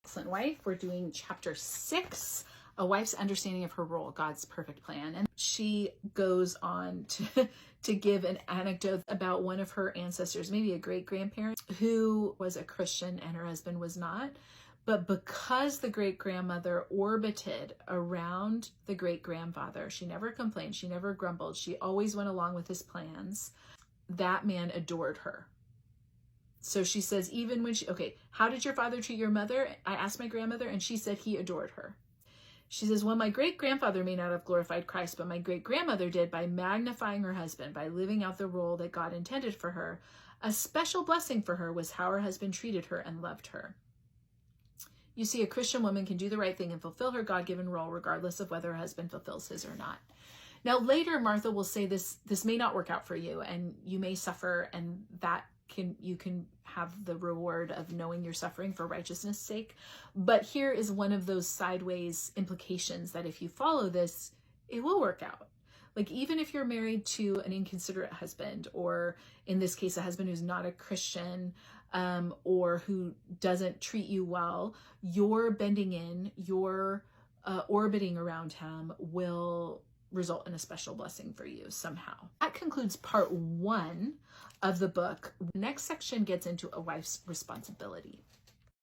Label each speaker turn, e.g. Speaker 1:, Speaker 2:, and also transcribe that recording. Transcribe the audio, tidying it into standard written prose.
Speaker 1: Excellent Wife. We're doing chapter 6, A Wife's Understanding of Her Role, God's Perfect Plan. And she goes on to give an anecdote about one of her ancestors, maybe a great-grandparent, who was a Christian and her husband was not. But because the great-grandmother orbited around the great-grandfather, she never complained, she never grumbled, she always went along with his plans, that man adored her. So she says, even when how did your father treat your mother? I asked my grandmother, and she said he adored her. She says, well, my great-grandfather may not have glorified Christ, but my great-grandmother did by magnifying her husband, by living out the role that God intended for her. A special blessing for her was how her husband treated her and loved her. You see, a Christian woman can do the right thing and fulfill her God-given role regardless of whether her husband fulfills his or not. Now, later, Martha will say this may not work out for you, and you may suffer, and that you can have the reward of knowing you're suffering for righteousness' sake. But here is one of those sideways implications that if you follow this, it will work out. Like, even if you're married to an inconsiderate husband, or in this case, a husband who's not a Christian, or who doesn't treat you well, your bending in, your orbiting around him will result in a special blessing for you somehow. That concludes part 1 of the book. The next section gets into a wife's responsibility.